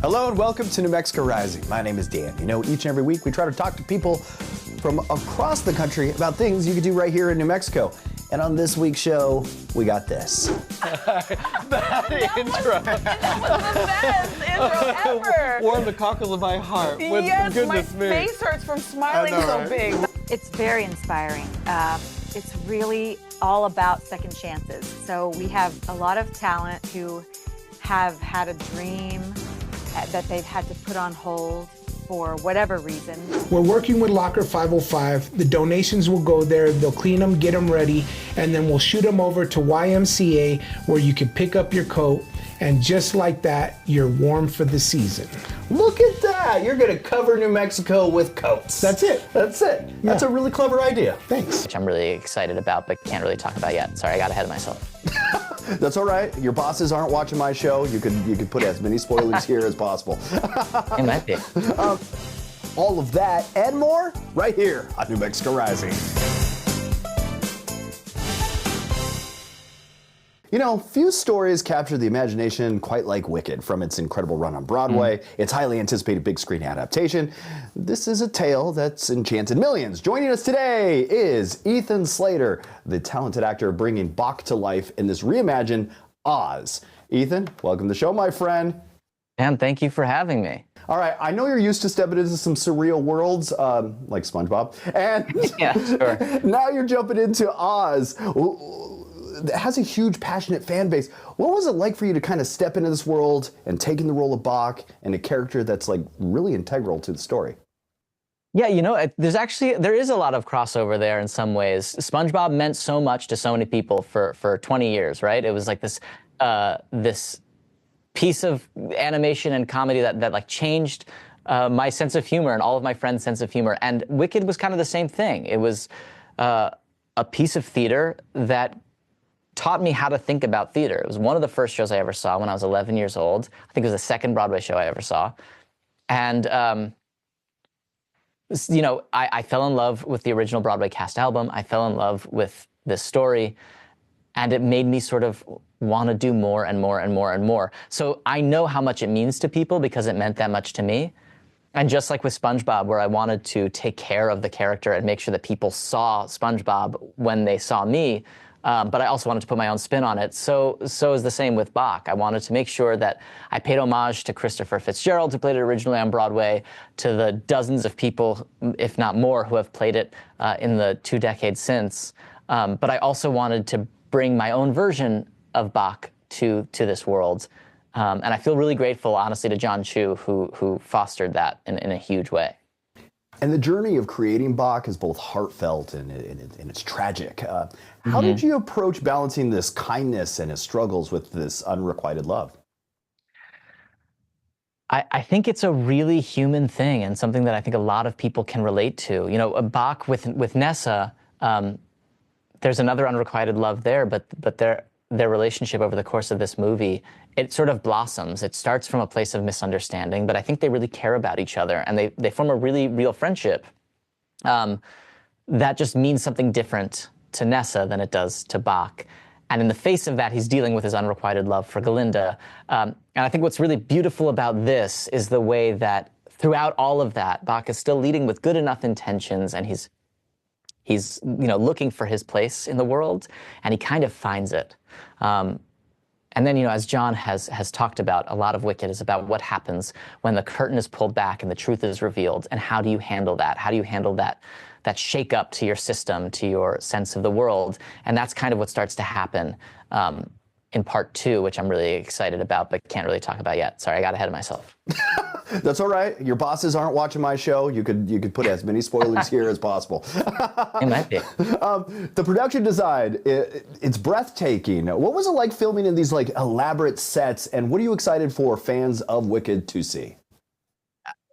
Hello and welcome to New Mexico Rising. My name is Dan. You know, each and every week we try to talk to people from across the country about things you could do right here in New Mexico. And on this week's show, we got this. That intro. That was the best intro ever. Warm the cockles of my heart. Yes, Goodness my me. face hurts from smiling so big. It's very inspiring. It's really all about second chances. So we have a lot of talent who have had a dream that they've had to put on hold for whatever reason. We're working with Locker 505. The donations will go there. They'll clean them, get them ready, and then we'll shoot them over to YMCA where you can pick up your coat. And just like that, you're warm for the season. Look at that. You're going to cover New Mexico with coats. That's it. That's it. Yeah. That's a really clever idea. Thanks. Which I'm really excited about, but can't really talk about yet. Sorry, I got ahead of myself. That's all right. Your bosses aren't watching my show. You could put as many spoilers here as possible. It might be. All of that and more right here on New Mexico Rising. You know, few stories capture the imagination quite like Wicked. From its incredible run on Broadway, its highly anticipated big screen adaptation, this is a tale that's enchanted millions. Joining us today is Ethan Slater, the talented actor bringing Bach to life in this reimagined Oz. Ethan, welcome to the show, my friend. Dan, thank you for having me. All right, I know you're used to stepping into some surreal worlds, like SpongeBob, and Yeah, sure. now you're jumping into Oz. It has a huge, passionate fan base. What was it like for you to kind of step into this world and take in the role of Bach and a character that's like really integral to the story? Yeah, you know, there is a lot of crossover there in some ways. SpongeBob meant so much to so many people for 20 years, right? It was like this piece of animation and comedy that like changed my sense of humor and all of my friends' sense of humor. And Wicked was kind of the same thing. It was a piece of theater that taught me how to think about theater. It was one of the first shows I ever saw when I was 11 years old. I think it was the second Broadway show I ever saw. And, you know, I fell in love with the original Broadway cast album. I fell in love with this story. And it made me sort of want to do more and more and more and more. So I know how much it means to people because it meant that much to me. And just like with SpongeBob, where I wanted to take care of the character and make sure that people saw SpongeBob when they saw me, but I also wanted to put my own spin on it. So is the same with Bach. I wanted to make sure that I paid homage to Christopher Fitzgerald, who played it originally on Broadway, to the dozens of people, if not more, who have played it in the 2 decades since. But I also wanted to bring my own version of Bach to this world. And I feel really grateful, honestly, to John Chu, who fostered that in a huge way. And the journey of creating Bach is both heartfelt and it's tragic. How did you approach balancing this kindness and his struggles with this unrequited love? I think it's a really human thing and something that I think a lot of people can relate to. You know, Bach with Nessa, there's another unrequited love there, but their relationship over the course of this movie, it sort of blossoms. It starts from a place of misunderstanding, but I think they really care about each other, and they form a really real friendship that just means something different to Nessa than it does to Bach. And in the face of that, he's dealing with his unrequited love for Galinda. And I think what's really beautiful about this is the way that throughout all of that, Bach is still leading with good enough intentions, and he's you know, looking for his place in the world, and he kind of finds it. And then, you know, as John has talked about, a lot of Wicked is about what happens when the curtain is pulled back and the truth is revealed, and how do you handle that? How do you handle that shake up to your system, to your sense of the world? And that's kind of what starts to happen in part 2, which I'm really excited about, but can't really talk about yet. Sorry, I got ahead of myself. That's all right. Your bosses aren't watching my show. You could put as many spoilers here as possible. It might be. The production design, it's breathtaking. What was it like filming in these like elaborate sets, and what are you excited for fans of Wicked to see?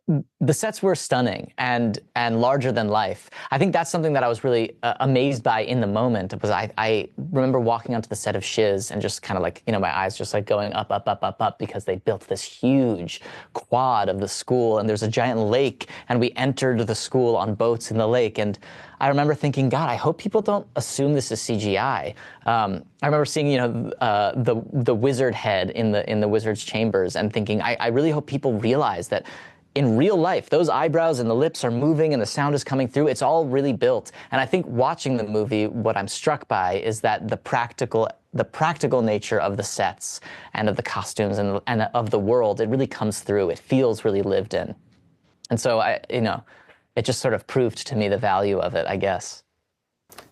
the sets were stunning and larger than life. I think that's something that I was really amazed by in the moment. Was I remember walking onto the set of Shiz and just kind of like, my eyes just like going up, up, up, up, up, because they built this huge quad of the school, and there's a giant lake, and we entered the school on boats in the lake. And I remember thinking, God, I hope people don't assume this is CGI. I remember seeing, the wizard head in the wizard's chambers, and thinking, I really hope people realize that in real life, those eyebrows and the lips are moving and the sound is coming through. It's all really built. And I think watching the movie, what I'm struck by is that the practical nature of the sets and of the costumes and of the world, it really comes through. It feels really lived in. And so it just sort of proved to me the value of it, I guess.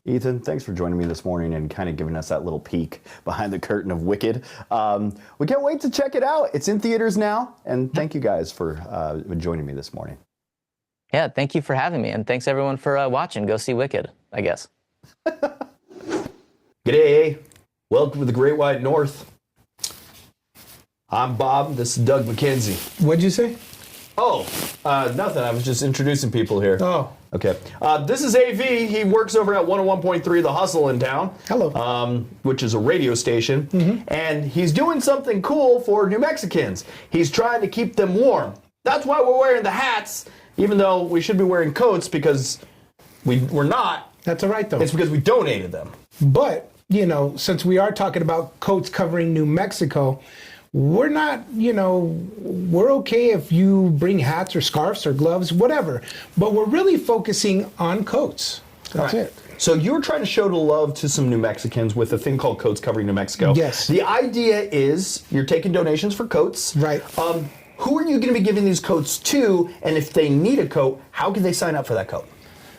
Ethan, thanks for joining me this morning and kind of giving us that little peek behind the curtain of Wicked. We can't wait to check it out. It's in theaters now, and thank you guys for joining me this morning. Yeah, thank you for having me, and thanks everyone for watching. Go see Wicked, I guess. G'day. Welcome to the Great White North. I'm Bob. This is Doug McKenzie. What'd you say? Oh, nothing. I was just introducing people here. Oh. Okay. This is AV. He works over at 101.3 The Hustle in town. Hello. Which is a radio station. Mm-hmm. And he's doing something cool for New Mexicans. He's trying to keep them warm. That's why we're wearing the hats, even though we should be wearing coats, because we're not. That's all right, though. It's because we donated them. But, since we are talking about coats covering New Mexico, we're not, we're okay if you bring hats or scarves or gloves, whatever. But we're really focusing on coats. That's it. So you're trying to show the love to some New Mexicans with a thing called Coats Covering New Mexico. Yes. The idea is you're taking donations for coats. Right. Who are you going to be giving these coats to? And if they need a coat, how can they sign up for that coat?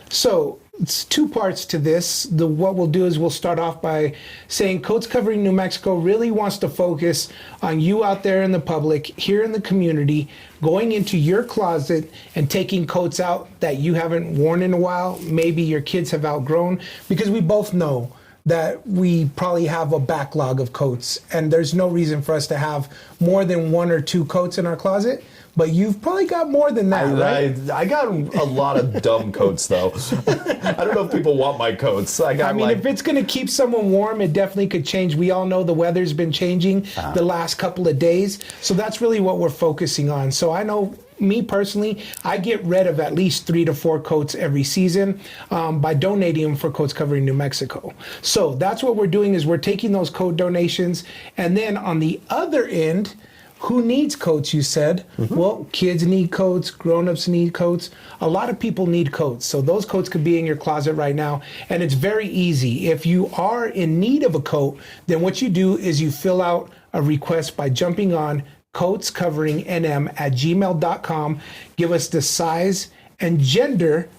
So it's two parts to this. What we'll do is we'll start off by saying Coats Covering New Mexico really wants to focus on you out there in the public, here in the community, going into your closet and taking coats out that you haven't worn in a while, maybe your kids have outgrown, because we both know that we probably have a backlog of coats, and there's no reason for us to have more than one or two coats in our closet. But you've probably got more than that, right? I got a lot of dumb coats, though. I don't know if people want my coats. If it's going to keep someone warm, it definitely could change. We all know the weather's been changing the last couple of days. So that's really what we're focusing on. So I know, me personally, I get rid of at least 3 to 4 coats every season by donating them for Coats Covering New Mexico. So that's what we're doing, is we're taking those coat donations. And then on the other end, who needs coats, you said? Mm-hmm. Well, kids need coats, grown-ups need coats. A lot of people need coats. So those coats could be in your closet right now. And it's very easy. If you are in need of a coat, then what you do is you fill out a request by jumping on coatscoveringnm@gmail.com. Give us the size and gender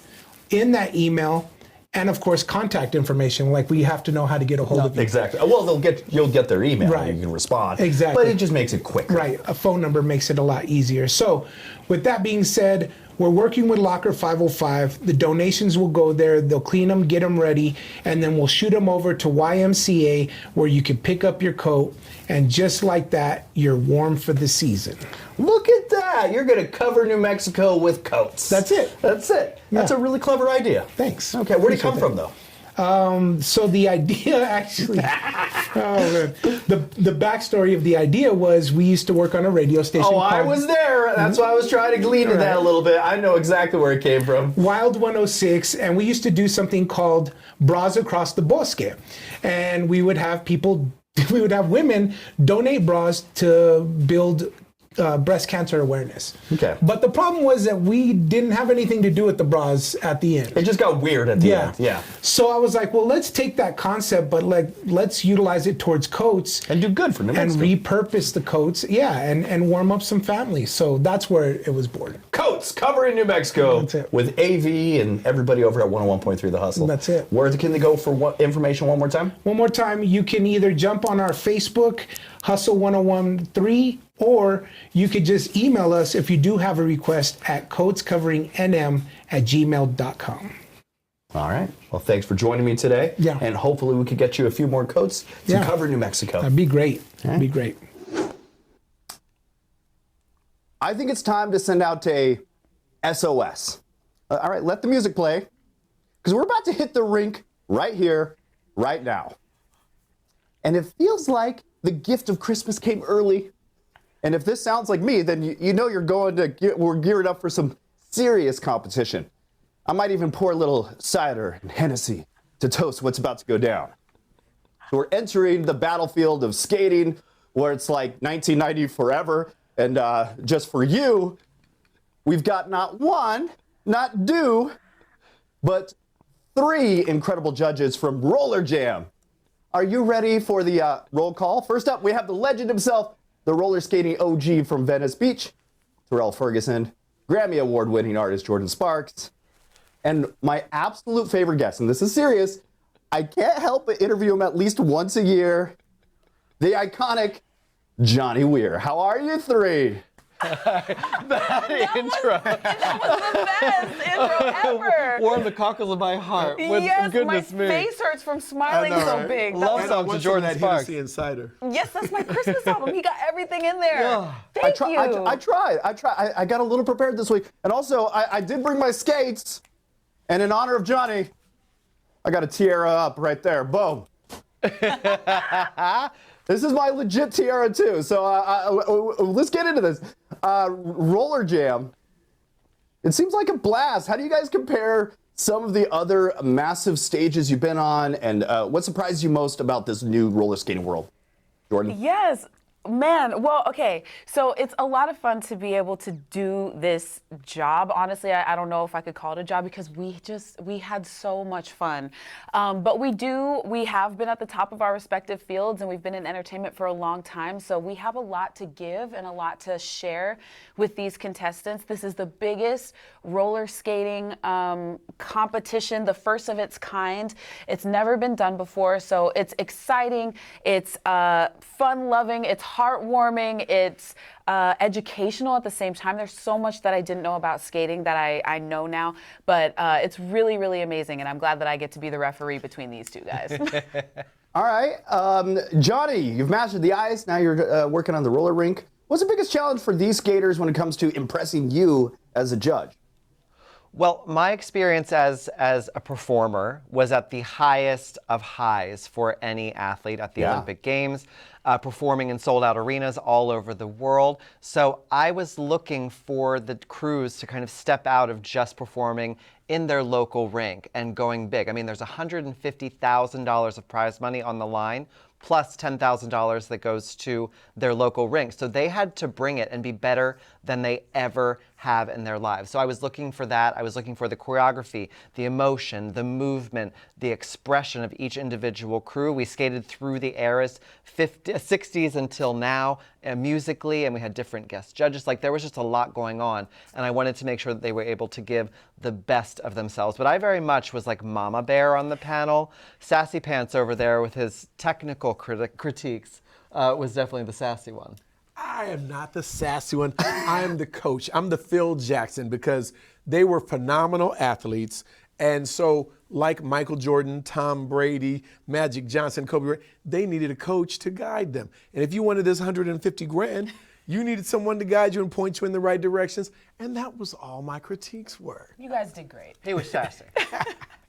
in that email. And of course, contact information. Like, we have to know how to get a hold of you. Exactly. Well, you'll get their email. Right. And you can respond. Exactly. But it just makes it quicker. Right. A phone number makes it a lot easier. So, with that being said, we're working with Locker 505. The donations will go there. They'll clean them, get them ready, and then we'll shoot them over to YMCA, where you can pick up your coat. And just like that, you're warm for the season. Look at that. You're going to cover New Mexico with coats. That's it. That's it. Yeah. That's a really clever idea. Thanks. Okay, where did it come from, though? So the idea actually, the backstory of the idea was we used to work on a radio station. Oh, I was there. That's why I was trying to glean to that a little bit. I know exactly where it came from. Wild 106, and we used to do something called Bras Across the Bosque. And we would have women donate bras to build breast cancer awareness. Okay. But the problem was that we didn't have anything to do with the bras at the end. It just got weird at the end. Yeah. So I was like, well, let's take that concept, but let's utilize it towards coats. And do good for New Mexico. And repurpose the coats, and warm up some families. So that's where it was born. Coats Covering New Mexico. That's it. With AV and everybody over at 101.3 The Hustle. That's it. Where can they go for information one more time? One more time, you can either jump on our Facebook, Hustle 1013, or you could just email us if you do have a request at coatscoveringnm@gmail.com. All right. Well, thanks for joining me today. Yeah. And hopefully we could get you a few more coats to cover New Mexico. That'd be great. That'd be great. I think it's time to send out a SOS. All right, let the music play, because we're about to hit the rink right here, right now. And it feels like the gift of Christmas came early. And if this sounds like me, then you know we're geared up for some serious competition. I might even pour a little cider and Hennessy to toast what's about to go down. So we're entering the battlefield of skating, where it's like 1990 forever. And just for you, we've got not one, not two, but 3 incredible judges from Roller Jam. Are you ready for the roll call? First up, we have the legend himself, the roller skating OG from Venice Beach, Terrell Ferguson, Grammy award-winning artist Jordin Sparks, and my absolute favorite guest, and this is serious, I can't help but interview him at least once a year, the iconic Johnny Weir. How are you 3? That intro. That was the best intro ever. Warmed the cockles of my heart. Yes, Goodness my me. face hurts from smiling so big. Love That songs to Jordin Sparks. Hennessy and cider. yes, that's my Christmas album. He got everything in there. Yeah. Thank you. I tried. I got a little prepared this week. And also, I did bring my skates. And in honor of Johnny, I got a tiara up right there. Boom. This is my legit tiara, too. So let's get into this. Roller Jam. It seems like a blast. How do you guys compare some of the other massive stages you've been on? And what surprised you most about this new roller skating world? Jordin? Yes. Man, well, okay, so it's a lot of fun to be able to do this job. Honestly, I don't know if I could call it a job, because we had so much fun. But we have been at the top of our respective fields, and we've been in entertainment for a long time, so we have a lot to give and a lot to share with these contestants. This is the biggest roller skating competition, the first of its kind. It's never been done before, so it's exciting, it's fun-loving, it's heartwarming, it's educational at the same time. There's so much that I didn't know about skating that I know now, but it's really, really amazing, and I'm glad that I get to be the referee between these two guys. All right. Johnny, you've mastered the ice. Now you're working on the roller rink. What's the biggest challenge for these skaters when it comes to impressing you as a judge? Well, my experience as a performer was at the highest of highs for any athlete at the Olympic Games, performing in sold-out arenas all over the world. So I was looking for the crews to kind of step out of just performing in their local rink and going big. I mean, there's $150,000 of prize money on the line, plus $10,000 that goes to their local rink. So they had to bring it and be better than they ever have in their lives. So I was looking for that. I was looking for the choreography, the emotion, the movement, the expression of each individual crew. We skated through the eras, 60s until now, musically, and we had different guest judges. Like, there was just a lot going on, and I wanted to make sure that they were able to give the best of themselves. But I very much was like Mama Bear on the panel. Sassy Pants over there with his technical critiques was definitely the sassy one. I am not the sassy one. I am the coach. I'm the Phil Jackson, because they were phenomenal athletes. And so, like Michael Jordan, Tom Brady, Magic Johnson, Kobe Bryant, they needed a coach to guide them. And if you wanted this 150 grand, you needed someone to guide you and point you in the right directions. And that was all my critiques were. You guys did great. He was sassy.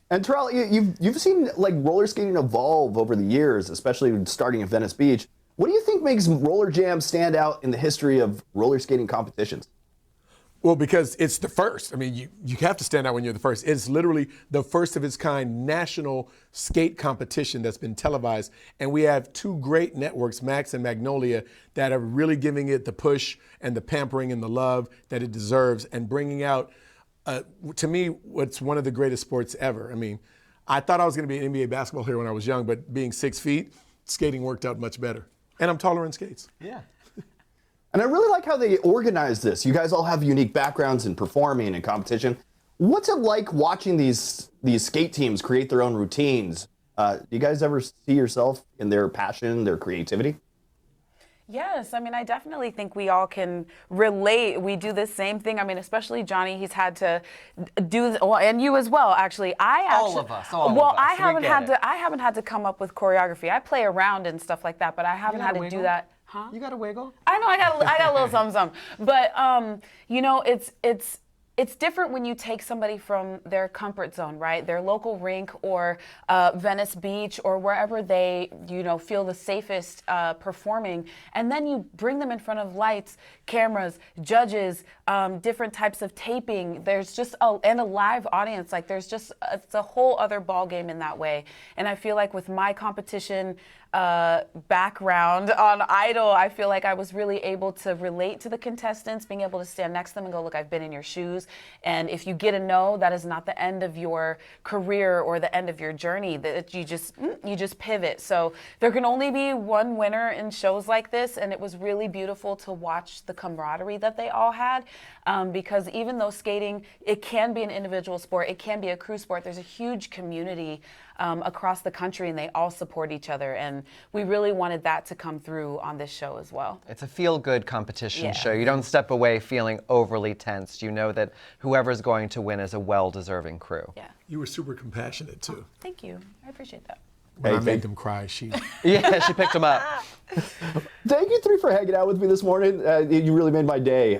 And Terrell, you've seen like roller skating evolve over the years, especially starting in Venice Beach. What do you think makes Roller Jam stand out in the history of roller skating competitions? Well, because it's the first. I mean, you have to stand out when you're the first. It's literally the first of its kind national skate competition that's been televised. And we have 2 great networks, Max and Magnolia, that are really giving it the push and the pampering and the love that it deserves, and bringing out, to me, what's one of the greatest sports ever. I mean, I thought I was going to be an NBA basketball player when I was young, but being 6 feet, skating worked out much better. And I'm taller in skates. Yeah. And I really like how they organize this. You guys all have unique backgrounds in performing and competition. What's it like watching these skate teams create their own routines? Do you guys ever see yourself in their passion, their creativity? Yes, I mean, I definitely think we all can relate. We do the same thing. I mean, especially Johnny, he's had to do, well, and you as well, actually. All of us. I haven't had to come up with choreography. I play around and stuff like that, but I haven't had to do that. Huh? You got a wiggle? I know, I got a little something. But you know, it's it's different when you take somebody from their comfort zone, right? Their local rink or Venice Beach or wherever they, feel the safest performing, and then you bring them in front of lights, cameras, judges, different types of taping. There's just and a live audience. Like it's a whole other ball game in that way. And I feel like with my competition background on Idol, I feel like I was really able to relate to the contestants, being able to stand next to them and go, look, I've been in your shoes. And if you get a no, that is not the end of your career or the end of your journey. That you just pivot. So there can only be one winner in shows like this, and it was really beautiful to watch the camaraderie that they all had, because even though skating, it can be an individual sport, it can be a crew sport, there's a huge community across the country, and they all support each other. And we really wanted that to come through on this show as well. It's a feel-good competition show. You don't step away feeling overly tensed. You know that whoever's going to win is a well-deserving crew. Yeah. You were super compassionate, too. Oh, thank you. I appreciate that. When I made them cry, she she picked them up. Thank you three for hanging out with me this morning. You really made my day.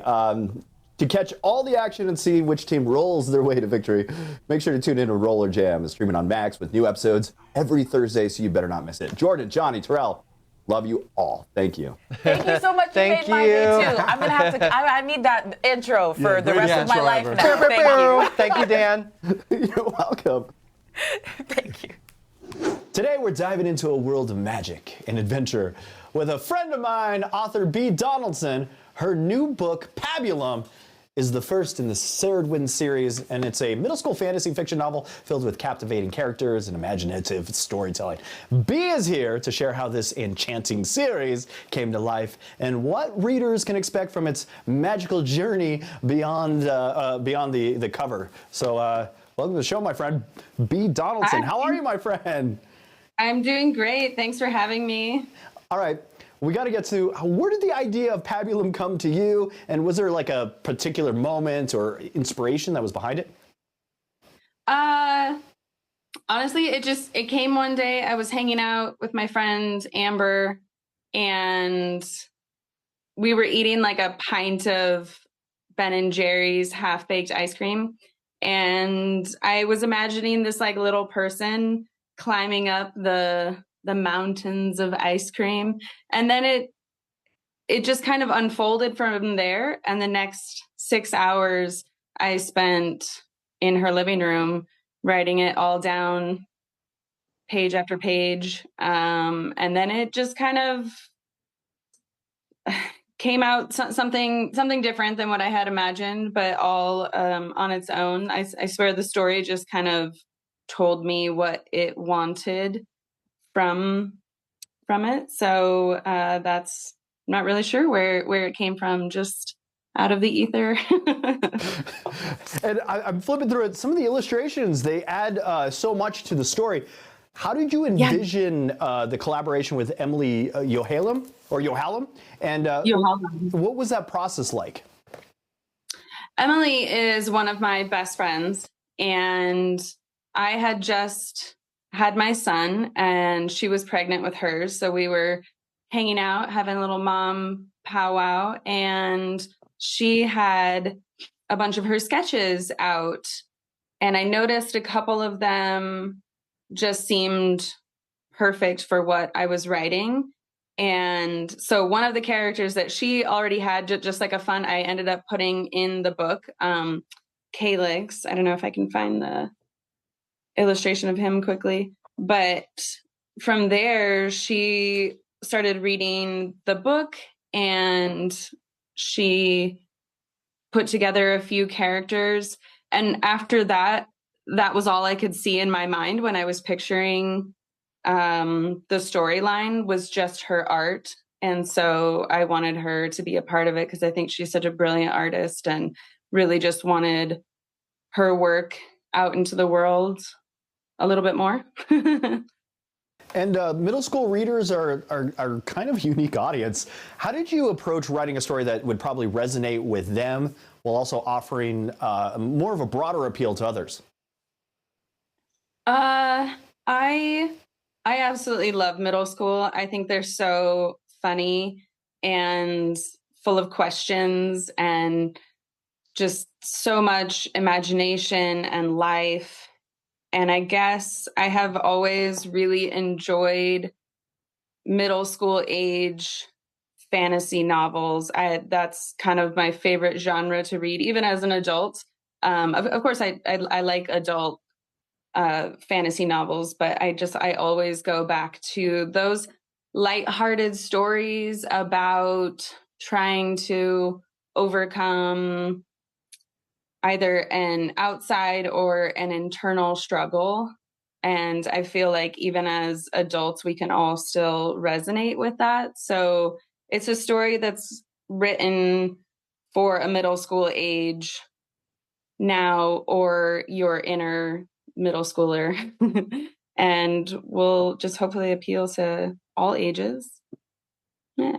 To catch all the action and see which team rolls their way to victory, make sure to tune in to Roller Jam. It's streaming on Max with new episodes every Thursday, so you better not miss it. Jordin, Johnny, Terrell, love you all. Thank you. Thank you so much. Thank you made my day you. too. I'm gonna have to. I need that intro for the rest of my life now. Thank you. Thank you, Dan. You're welcome. Thank you. Today we're diving into a world of magic and adventure with a friend of mine, author Bea Donaldson. Her new book, Pabulum, is the first in the Serdwin series, and it's a middle school fantasy fiction novel filled with captivating characters and imaginative storytelling. Bea is here to share how this enchanting series came to life and what readers can expect from its magical journey beyond the cover. So welcome to the show, my friend, Bea Donaldson. How are you, my friend? I'm doing great. Thanks for having me. All right. We got to get to, where did the idea of Pabulum come to you? And was there like a particular moment or inspiration that was behind it? Honestly, it came one day. I was hanging out with my friend Amber, and we were eating like a pint of Ben and Jerry's half-baked ice cream. And I was imagining this like little person climbing up the mountains of ice cream. And then it just kind of unfolded from there. And the next 6 hours I spent in her living room writing it all down, page after page. And then it just kind of came out something different than what I had imagined, but all on its own. I swear the story just kind of told me what it wanted from it. So that's, I'm not really sure where it came from, just out of the ether. And I'm flipping through it. Some of the illustrations, they add so much to the story. How did you envision the collaboration with Emily Yohalem? And what was that process like? Emily is one of my best friends, and I had just had my son, and she was pregnant with hers. So we were hanging out, having a little mom powwow, and she had a bunch of her sketches out. And I noticed a couple of them just seemed perfect for what I was writing. And so one of the characters that she already had, just like a fun, I ended up putting in the book, Calyx. I don't know if I can find the illustration of him quickly, but from there she started reading the book, and she put together a few characters. And after that was all I could see in my mind when I was picturing the storyline, was just her art. And so I wanted her to be a part of it because I think she's such a brilliant artist, and really just wanted her work out into the world a little bit more. And middle school readers are kind of a unique audience. How did you approach writing a story that would probably resonate with them while also offering more of a broader appeal to others? I absolutely love middle school. I think they're so funny and full of questions, and just so much imagination and life. And I guess I have always really enjoyed middle school age fantasy novels. That's kind of my favorite genre to read, even as an adult. Of course, I like adult fantasy novels, but I always go back to those lighthearted stories about trying to overcome either an outside or an internal struggle. And I feel like even as adults, we can all still resonate with that. So it's a story that's written for a middle school age now, or your inner middle schooler, and will just hopefully appeal to all ages. Yeah.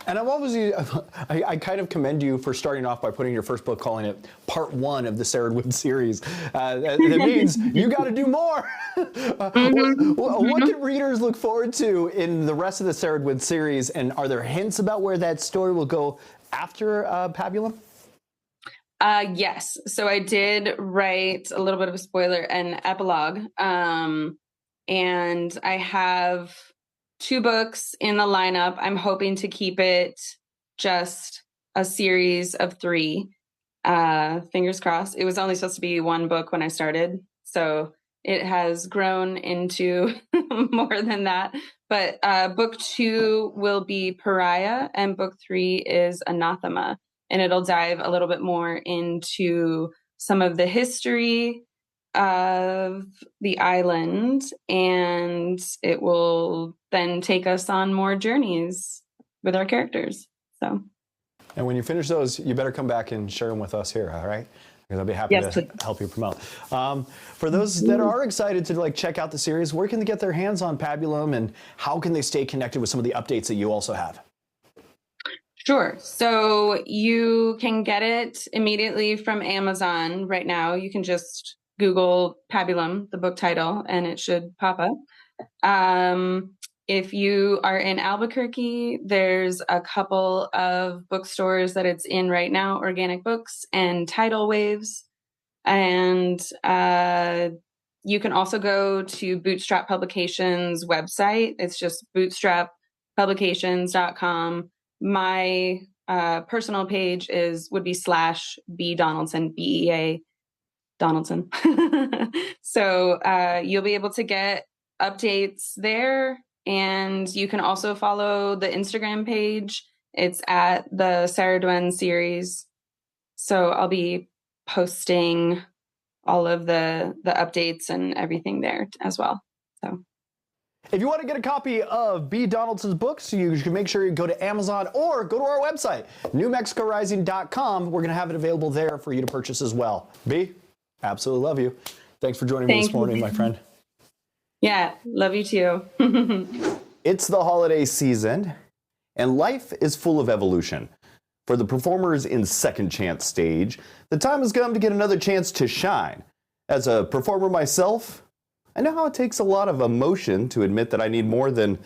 And I kind of commend you for starting off by putting your first book, calling it part 1 of the Sarah Wood series. That means you got to do more. What can readers look forward to in the rest of the Sarah Wood series? And are there hints about where that story will go after Pabulum? Yes. So I did write a little bit of a spoiler, an epilogue. And I have 2 books in the lineup. I'm hoping to keep it just a series of 3. Fingers crossed. It was only supposed to be 1 book when I started, so it has grown into more than that. But book 2 will be Pariah, and book 3 is Anathema. And it'll dive a little bit more into some of the history of the island, and it will then take us on more journeys with our characters. So, and when you finish those, you better come back and share them with us here, all right? Because I'll be happy to help you promote. For those that are excited to check out the series, where can they get their hands on Pabulum, and how can they stay connected with some of the updates that you also have? Sure. So you can get it immediately from Amazon right now. You can just Google Pabulum, the book title, and it should pop up. If you are in Albuquerque, there's a couple of bookstores that it's in right now, Organic Books and Tidal Waves. And you can also go to Bootstrap Publications website. It's just bootstrappublications.com. My personal page would be /Bea Donaldson, Bea Donaldson. So you'll be able to get updates there, and you can also follow the Instagram page. It's at the Sarah Dwen series. So I'll be posting all of the updates and everything there as well. So. If you want to get a copy of Bea Donaldson's books, you can make sure you go to Amazon or go to our website, newmexicorising.com. We're going to have it available there for you to purchase as well. Bea, absolutely love you. Thanks for joining me this morning, my friend. Yeah, love you too. It's the holiday season, and life is full of evolution. For the performers in Second Chance stage, the time has come to get another chance to shine. As a performer myself, I know how it takes a lot of emotion to admit that I need more than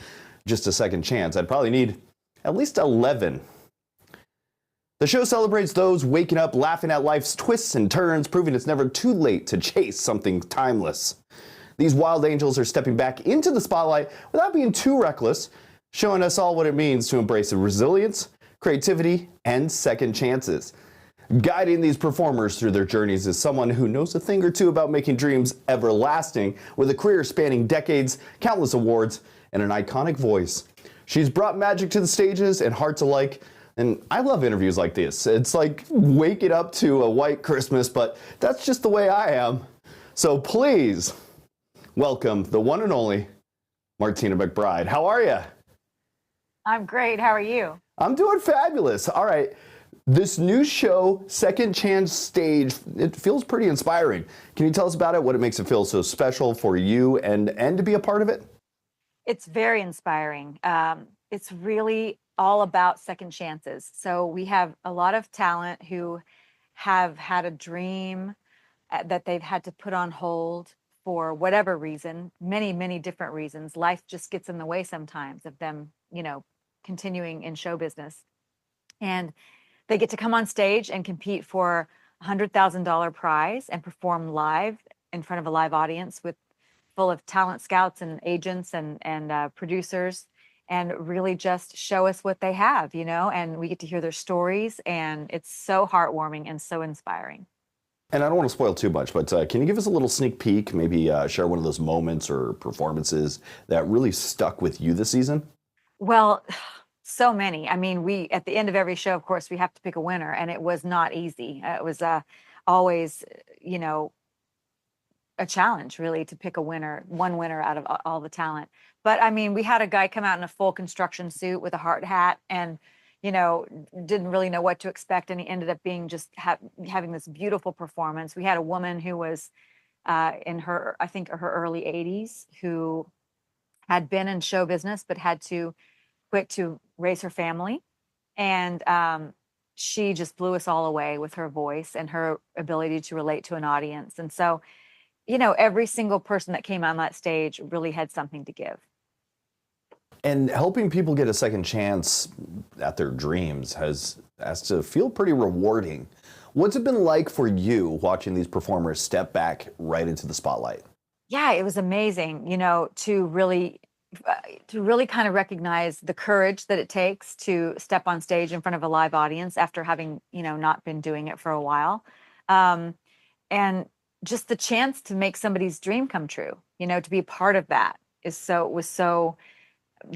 just a second chance. I'd probably need at least 11. The show celebrates those waking up laughing at life's twists and turns, proving it's never too late to chase something timeless. These wild angels are stepping back into the spotlight without being too reckless, showing us all what it means to embrace resilience, creativity, and second chances. Guiding these performers through their journeys is someone who knows a thing or two about making dreams everlasting, with a career spanning decades, countless awards, and an iconic voice. She's brought magic to the stages and hearts alike, and I love interviews like this. It's like waking up to a white Christmas, but that's just the way I am. So please welcome the one and only Martina McBride. How are you? I'm great. How are you? I'm doing fabulous. All right. This new show, Second Chance Stage, it feels pretty inspiring. Can you tell us about it, what it makes it feel so special for you and to be a part of it? It's very inspiring. It's really all about second chances. So we have a lot of talent who have had a dream that they've had to put on hold for whatever reason, many, many different reasons. Life just gets in the way sometimes of them, continuing in show business. And they get to come on stage and compete for $100,000 prize and perform live in front of a live audience full of talent scouts and agents and producers, and really just show us what they have, and we get to hear their stories, and it's so heartwarming and so inspiring. And I don't want to spoil too much, but can you give us a little sneak peek, maybe share one of those moments or performances that really stuck with you this season? Well, so many. I mean, at the end of every show, of course, we have to pick a winner, and it was not easy. It was always, a challenge, really, to pick one winner out of all the talent. But I mean, we had a guy come out in a full construction suit with a hard hat and, didn't really know what to expect. And he ended up being just having this beautiful performance. We had a woman who was in her early 80s, who had been in show business, but had to quit to raise her family. And she just blew us all away with her voice and her ability to relate to an audience. And so, every single person that came on that stage really had something to give. And helping people get a second chance at their dreams has to feel pretty rewarding. What's it been like for you watching these performers step back right into the spotlight? Yeah, it was amazing, to really kind of recognize the courage that it takes to step on stage in front of a live audience after having, not been doing it for a while. And just the chance to make somebody's dream come true, to be a part of that was so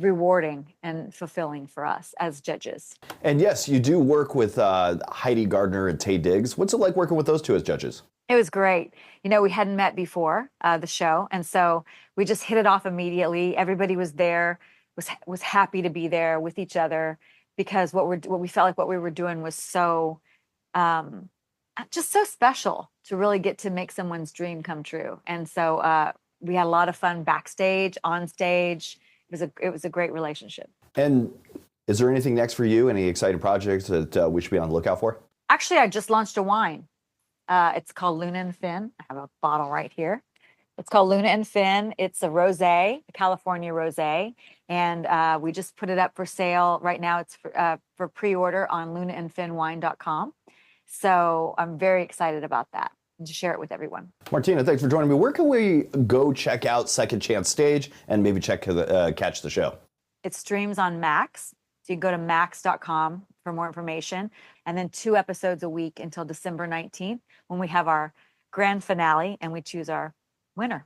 rewarding and fulfilling for us as judges. And yes, you do work with Heidi Gardner and Taye Diggs. What's it like working with those two as judges? It was great. We hadn't met before the show, and so we just hit it off immediately. Everybody was there, was happy to be there with each other, because what we felt like what we were doing was so just so special to really get to make someone's dream come true. And so we had a lot of fun backstage, on stage. It was a great relationship. And is there anything next for you? Any exciting projects that we should be on the lookout for? Actually, I just launched a wine. It's called Luna and Finn. I have a bottle right here. It's called Luna and Finn. It's a rosé, a California rosé, and we just put it up for sale right now. It's for pre-order on lunaandfinnwine.com. So I'm very excited about that and to share it with everyone. Martina, thanks for joining me. Where can we go check out Second Chance Stage and maybe catch the show? It streams on Max. So you can go to max.com for more information. And then 2 episodes a week until December 19th, when we have our grand finale and we choose our winner.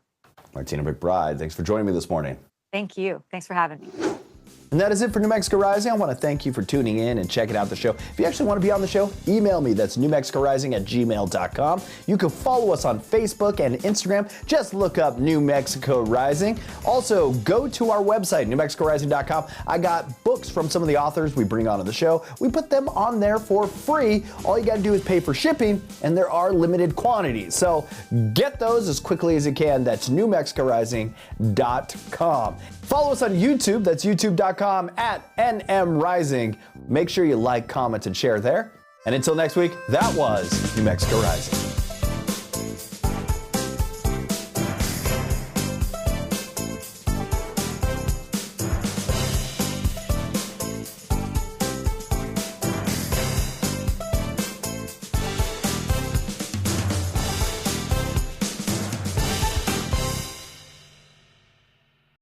Martina McBride, thanks for joining me this morning. Thank you. Thanks for having me. And that is it for New Mexico Rising. I want to thank you for tuning in and checking out the show. If you actually want to be on the show, email me. That's newmexicorising@gmail.com. You can follow us on Facebook and Instagram. Just look up New Mexico Rising. Also, go to our website, newmexicorising.com. I got books from some of the authors we bring onto the show. We put them on there for free. All you got to do is pay for shipping, and there are limited quantities. So get those as quickly as you can. That's newmexicorising.com. Follow us on YouTube. That's youtube.com/NMRising. Make sure you like, comment, and share there. And until next week, that was New Mexico Rising.